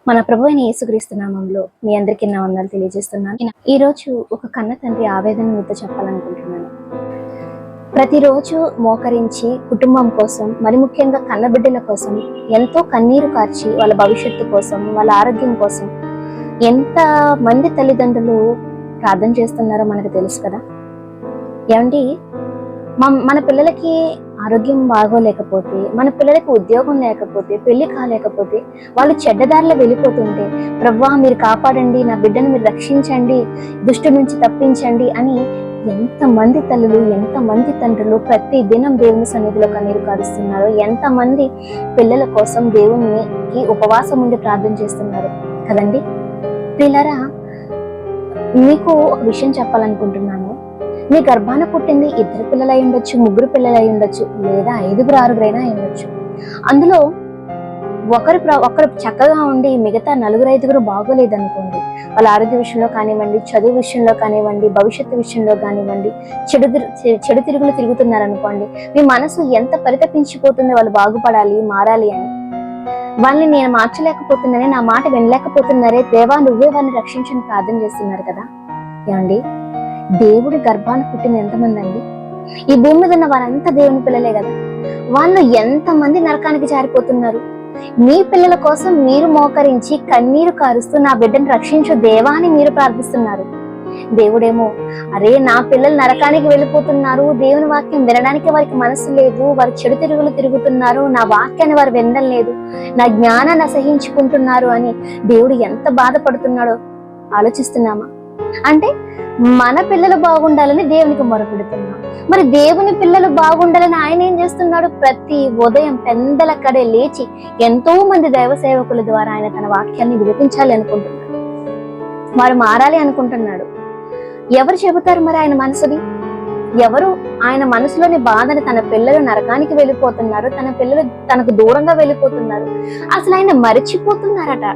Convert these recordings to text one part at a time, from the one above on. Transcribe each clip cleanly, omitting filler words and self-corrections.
మన ప్రభు అయిన యేసుక్రీస్తు నామంలో మీ అందరికీ నా వందనాలు తెలియజేస్తున్నాను. ఈ రోజు ఒక కన్న తండ్రి ఆవేదన మీతో చెప్పాలనుకుంటున్నాను. ప్రతిరోజు మోకరించి కుటుంబం కోసం, మరి ముఖ్యంగా కన్నబిడ్డల కోసం ఎంతో కన్నీరు కార్చి వాళ్ళ భవిష్యత్తు కోసం, వాళ్ళ ఆరోగ్యం కోసం ఎంత మంది తల్లిదండ్రులు ప్రార్థన చేస్తున్నారో మనకు తెలుసు కదా. ఏమండి, మన పిల్లలకి ఆరోగ్యం బాగోలేకపోతే, మన పిల్లలకి ఉద్యోగం లేకపోతే, పెళ్లి కాలేకపోతే, వాళ్ళు చెడ్డదారిలో వెళ్ళిపోతుంటే, ప్రభువా మీరు కాపాడండి, నా బిడ్డను మీరు రక్షించండి, దుష్టు నుంచి తప్పించండి అని ఎంతమంది తల్లులు, ఎంతమంది తండ్రులు ప్రతి దినం దేవుని సన్నిధిలో కన్నీరు కారుస్తున్నారు. ఎంతమంది పిల్లల కోసం దేవునికి ఉపవాసం ఉండి ప్రార్థన చేస్తున్నారు కదండి. పిల్లరా, మీకు ఒక విషయం చెప్పాలనుకుంటున్నాను. మీ గర్భాన పుట్టింది 2 పిల్లలు అయి ఉండొచ్చు, 3 పిల్లలు అయి ఉండొచ్చు, లేదా 5, 6 అయి ఉండొచ్చు. అందులో ఒకరు చక్కగా ఉండి మిగతా 4, 5 బాగోలేదనుకోండి, వాళ్ళ ఆరోగ్య విషయంలో కానివ్వండి, చదువు విషయంలో కానివ్వండి, భవిష్యత్తు విషయంలో కానివ్వండి, చెడు తిరుగులు తిరుగుతున్నారనుకోండి, మీ మనసు ఎంత పరితపించిపోతుందో వాళ్ళు బాగుపడాలి, మారాలి అని. వాళ్ళని నేను మార్చలేకపోతున్నానే, నా మాట వినలేకపోతున్నారే, దేవా నువ్వే వాళ్ళని రక్షించని ప్రార్థన చేస్తున్నారు కదా. ఏమండి, దేవుడి గర్భాన పుట్టిన ఎంతమంది అండి? ఈ భూమి మీద ఉన్న వారంతా దేవుని పిల్లలే కదా. వాళ్ళు ఎంతమంది నరకానికి జారిపోతున్నారు. మీ పిల్లల కోసం మీరు మోకరించి కన్నీరు కారుస్తూ నా బిడ్డను రక్షించు దేవా అని మీరు ప్రార్థిస్తున్నారు. దేవుడేమో అరే నా పిల్లలు నరకానికి వెళ్ళిపోతున్నారు, దేవుని వాక్యం వినడానికి వారికి మనసు లేదు, వారు చెడు తిరుగులు తిరుగుతున్నారు, నా వాక్యాన్ని వారు వినడం లేదు, నా జ్ఞానాన్ని అసహించుకుంటున్నారు అని దేవుడు ఎంత బాధపడుతున్నాడో ఆలోచిస్తున్నామా? అంటే మన పిల్లలు బాగుండాలని దేవునికి మొరపెడుతున్నాం. మరి దేవుని పిల్లలు బాగుండాలని ఆయన ఏం చేస్తున్నాడు? ప్రతి ఉదయం పెందల కడే లేచి ఎంతో మంది దైవ సేవకుల ద్వారా ఆయన తన వాక్యాన్ని వినిపించాలి అనుకుంటున్నాడు. వారు మారాలి అనుకుంటున్నాడు. ఎవరు చెబుతారు మరి ఆయన మనసుని? ఎవరు ఆయన మనసులోని బాధని? తన పిల్లలు నరకానికి వెళ్ళిపోతున్నారు, తన పిల్లలు తనకు దూరంగా వెళ్ళిపోతున్నారు, అసలు ఆయన మరిచిపోతున్నారట.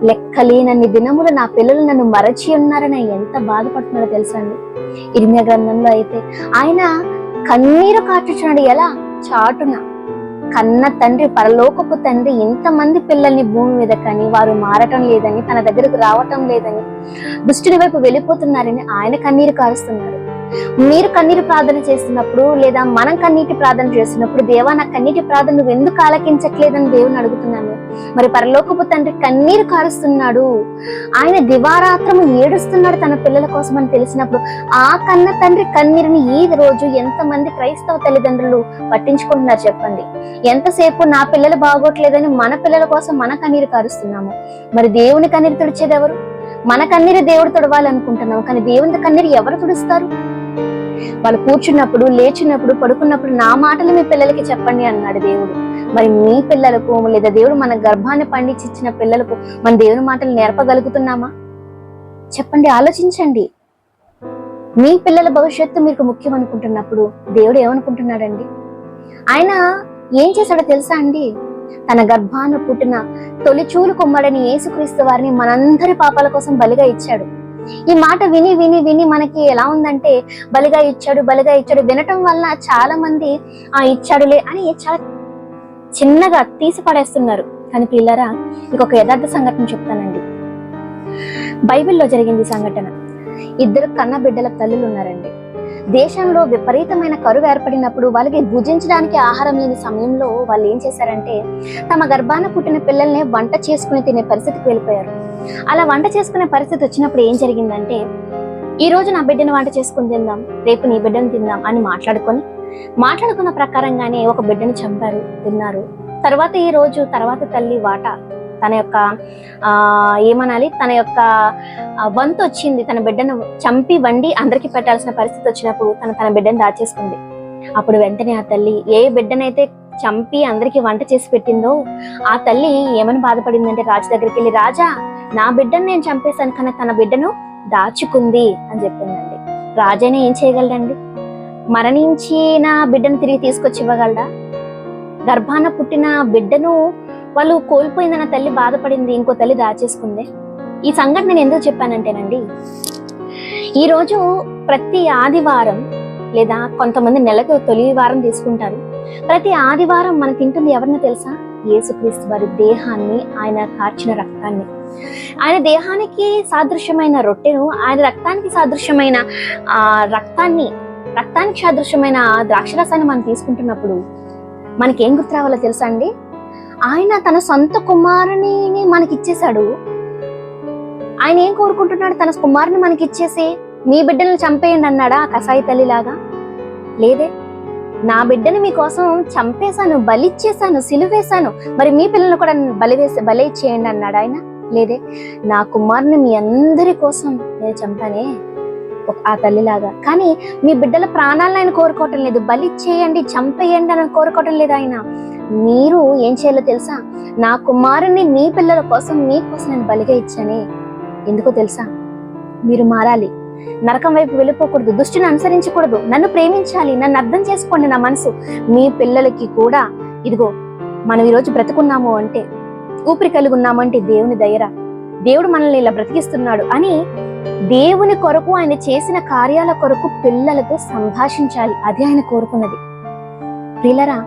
లెక్కలేనన్ని దినములు నా పిల్లలు నన్ను మరచి ఉన్నారని ఎంత బాధపడుతున్నాడో తెలుసా అండి. ఇర్మియా గ్రంథంలో అయితే ఆయన కన్నీరు కార్చుచున్నాడు. ఎలా? చాటున. కన్న తండ్రి, పరలోకపు తండ్రి ఇంతమంది పిల్లల్ని భూమి మీద కానీ వారు మారటం లేదని, తన దగ్గరకు రావటం లేదని, దుష్టుని వైపు వెళ్ళిపోతున్నారని ఆయన కన్నీరు కారుస్తున్నారు. మీరు కన్నీరు ప్రార్థన చేస్తున్నప్పుడు, లేదా మనం కన్నీటి ప్రార్థన చేస్తున్నప్పుడు, దేవా నా కన్నీటి ప్రార్థన నువ్వు ఎందుకు ఆలకించట్లేదని దేవుని అడుగుతున్నాను. మరి పరలోకపు తండ్రి కన్నీరు కారుస్తున్నాడు, ఆయన దివారాత్రము ఏడుస్తున్నాడు తన పిల్లల కోసం అని తెలిసినప్పుడు, ఆ కన్న తండ్రి కన్నీరుని ఈ రోజు ఎంతమంది క్రైస్తవ తల్లిదండ్రులు పట్టించుకుంటున్నారు చెప్పండి. ఎంతసేపు నా పిల్లలు బాగోట్లేదని మన పిల్లల కోసం మన కన్నీరు కారుస్తున్నాము. మరి దేవుని కన్నీరు తుడిచేది ఎవరు? మన కన్నీరు దేవుడు తుడవాలనుకుంటున్నాం, కానీ దేవుని కన్నీరు ఎవరు తుడుస్తారు? వాళ్ళు కూర్చున్నప్పుడు, లేచినప్పుడు, పడుకున్నప్పుడు నా మాటలు మీ పిల్లలకి చెప్పండి అన్నాడు దేవుడు. మరి మీ పిల్లలకు, లేదా దేవుడు మన గర్భాన్ని పండించిన పిల్లలకు మన దేవుని మాటలు నేర్పగలుగుతున్నామా? చెప్పండి, ఆలోచించండి. మీ పిల్లల భవిష్యత్తు మీకు ముఖ్యం అనుకుంటున్నప్పుడు దేవుడు ఏమనుకుంటున్నాడండి? ఆయన ఏం చేశాడో తెలుసా అండి? తన గర్భాన పుట్టిన తొలిచూలు కొమ్మడని యేసుక్రీస్తు వారిని మనందరి పాపాల కోసం బలిగా ఇచ్చాడు. ఈ మాట విని విని విని మనకి ఎలా ఉందంటే, బలిగా ఇచ్చాడు, బలిగా ఇచ్చాడు వినటం వల్ల చాలా మంది ఇచ్చాడులే అని చాలా చిన్నగా తీసి పడేస్తున్నారు. కానీ పిల్లరా, మీకు ఒక యథార్థ సంఘటన చెప్తానండి. బైబిల్లో జరిగింది సంఘటన. 2 కన్న బిడ్డల తల్లులు ఉన్నారండి. దేశంలో విపరీతమైన కరువు ఏర్పడినప్పుడు, వాళ్ళకి భుజించడానికి ఆహారం లేని సమయంలో వాళ్ళు ఏం చేశారంటే, తమ గర్భాన పుట్టిన పిల్లల్ని వంట చేసుకుని తినే పరిస్థితికి వెళ్ళిపోయారు. అలా వంట చేసుకునే పరిస్థితి వచ్చినప్పుడు ఏం జరిగిందంటే, ఈ రోజు నా బిడ్డను వంట చేసుకుని తిందాం, రేపు నీ బిడ్డను తిందాం అని మాట్లాడుకున్న ప్రకారంగానే ఒక బిడ్డను చంపారు, తిన్నారు. తర్వాత తల్లి వాటా, తన యొక్క తన యొక్క వంతు వచ్చింది. తన బిడ్డను చంపి వండి అందరికి పెట్టాల్సిన పరిస్థితి వచ్చినప్పుడు తన బిడ్డను దాచేసుకుంది. అప్పుడు వెంటనే ఆ తల్లి ఏ బిడ్డనైతే చంపి అందరికి వంట చేసి పెట్టిందో ఆ తల్లి ఏమని బాధపడిందంటే, రాజు దగ్గరికి వెళ్ళి, రాజా నా బిడ్డను నేను చంపేశాను, కానీ తన బిడ్డను దాచుకుంది అని చెప్పిందండి. రాజైనా ఏం చేయగలడండి? మరణించిన బిడ్డను తిరిగి తీసుకొచ్చి ఇవ్వగలడా? గర్భాన పుట్టిన బిడ్డను వాళ్ళు కోల్పోయిందన్న తల్లి బాధపడింది, ఇంకో తల్లి దాచేసుకుంది. ఈ సంఘటన నేను ఎందుకు చెప్పానంటేనండి, ఈరోజు ప్రతి ఆదివారం, లేదా కొంతమంది నెలకు తొలి వారం తీసుకుంటారు, ప్రతి ఆదివారం మనం తింటుంది ఎవరిని తెలుసా? యేసుక్రీస్తు వారి దేహాన్ని, ఆయన కార్చిన రక్తాన్ని, ఆయన దేహానికి సాదృశ్యమైన రొట్టెను, ఆయన రక్తానికి సాదృశ్యమైన ఆ రక్తానికి సాదృశ్యమైన ద్రాక్షరసాన్ని మనం తీసుకుంటున్నప్పుడు మనకేం గుర్తు రావాలో తెలుసా అండి? ఆయన తన సొంత కుమారుని మనకి ఇచ్చేశాడు. ఆయన ఏం కోరుకుంటున్నాడు? తన కుమారుని మనకి ఇచ్చేసి మీ బిడ్డలను చంపేయండి అన్నాడా కసాయి తల్లిలాగా? లేదే. నా బిడ్డని మీకోసం చంపేశాను, బలిచ్చేశాను, సిలువేశాను, మరి మీ పిల్లలు కూడా బలి ఇచ్చేయండి అన్నాడు ఆయన? లేదే. నా కుమారుని మీ అందరి కోసం నేను చంపానే ఆ తల్లిలాగా. కానీ మీ బిడ్డల ప్రాణాలను ఆయన కోరుకోవటం లేదు, బలి చేయండి, చంపేయండి అని కోరుకోవటం లేదు ఆయన. మీరు ఏం చేయాలో తెలుసా? నా కుమారుని మీ పిల్లల కోసం, మీకోసం నేను బలిగా ఇచ్చానే. ఎందుకో తెలుసా? మీరు మారాలి, నరకం వైపు వెళ్ళిపోకూడదు, దుష్టుని అనుసరించకూడదు, నన్ను ప్రేమించాలి, నన్ను అర్థం చేసుకోండి. నా మనసు మీ పిల్లలకి కూడా, ఇదిగో మనం ఈరోజు బ్రతుకున్నాము అంటే, ఊపిరి కలిగి ఉన్నాము అంటే దేవుని దయరా, దేవుడు మనల్ని ఇలా బ్రతికిస్తున్నాడు అని దేవుని కొరకు, ఆయన చేసిన కార్యాల కొరకు పిల్లలతో సంభాషించాలి. అది ఆయన కోరుకున్నది. ప్రియులరా,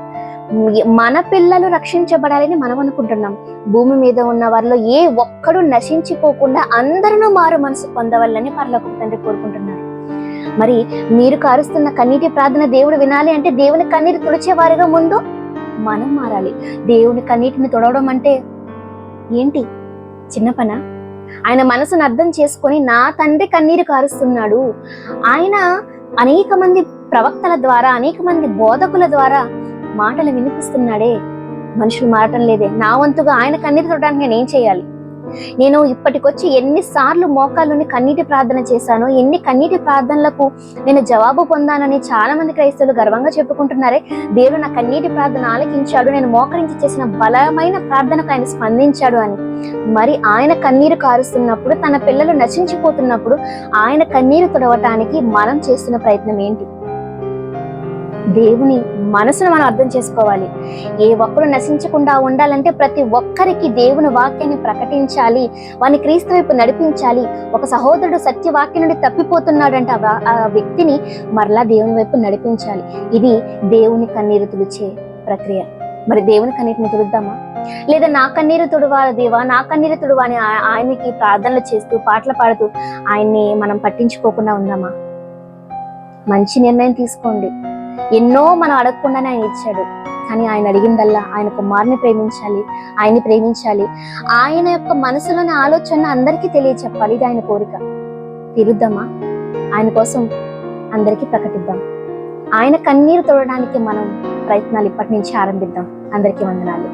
మన పిల్లలు రక్షించబడాలని మనం అనుకుంటున్నాం. భూమి మీద ఉన్న వారిలో ఏ ఒక్కడు నశించిపోకుండా అందరూ మారు మనసు పొందవాలని పరలోకపు తండ్రి కోరుకుంటున్నారు. మరి మీరు కారుస్తున్న కన్నీటి ప్రార్థన దేవుడు వినాలి అంటే దేవుని కన్నీరు తుడిచే వారిగా ముందు మనం మారాలి. దేవుని కన్నీటిని తుడవడం అంటే ఏంటి? చిన్న పనా? ఆయన మనసును అర్థం చేసుకొని నా తండ్రి కన్నీరు కారుస్తున్నాడు, ఆయన అనేక మంది ప్రవక్తల ద్వారా, అనేక మంది బోధకుల ద్వారా మాటలు వినిపిస్తున్నాడే, మనుషులు మారటం లేదే, నా వంతుగా ఆయన కన్నీరు తుడడానికి నేను ఏం చేయాలి? నేను ఇప్పటికొచ్చి ఎన్నిసార్లు మోకాళ్ళుని కన్నీటి ప్రార్థన చేశాను, ఎన్ని కన్నీటి ప్రార్థనలకు నేను జవాబు పొందానని చాలా మంది క్రైస్తవులు గర్వంగా చెప్పుకుంటున్నారే. దేవుడు నా కన్నీటి ప్రార్థన ఆలకించాడు, నేను మోకరించి చేసిన బలమైన ప్రార్థనకు ఆయన స్పందించాడు అని. మరి ఆయన కన్నీరు కారుస్తున్నప్పుడు, తన పిల్లలు నశించిపోతున్నప్పుడు ఆయన కన్నీరు తుడవటానికి మనం చేస్తున్న ప్రయత్నం ఏంటి? దేవుని మనసును మనం అర్థం చేసుకోవాలి. ఏ ఒక్కరు నశించకుండా ఉండాలంటే ప్రతి ఒక్కరికి దేవుని వాక్యాన్ని ప్రకటించాలి, వారిని క్రీస్తు వైపు నడిపించాలి. ఒక సహోదరుడు సత్యవాక్యం నుండి తప్పిపోతున్నాడంటే ఆ వ్యక్తిని మరలా దేవుని వైపు నడిపించాలి. ఇది దేవుని కన్నీరు తుడిచే ప్రక్రియ. మరి దేవుని కన్నీటిని తుడుద్దామా? లేదా నా కన్నీరు తుడవాలి దేవా, నా కన్నీరు తుడువా అని ఆయనకి ప్రార్థనలు చేస్తూ, పాటలు పాడుతూ ఆయన్ని మనం పట్టించుకోకుండా ఉందామా? మంచి నిర్ణయం తీసుకోండి. ఎన్నో మనం అడగకుండానే ఆయన ఇచ్చాడు. కానీ ఆయన అడిగిందల్లా ఆయన కుమారుని ప్రేమించాలి, ఆయన్ని ప్రేమించాలి, ఆయన యొక్క మనసులోని ఆలోచన అందరికీ తెలియచెప్పాలి. ఇది ఆయన కోరిక. తీరుద్దామా? ఆయన కోసం అందరికీ ప్రకటిద్దాం. ఆయన కన్నీరు తోడడానికి మనం ప్రయత్నాలు ఇప్పటి నుంచి ఆరంభిద్దాం. అందరికీ వందనాలు.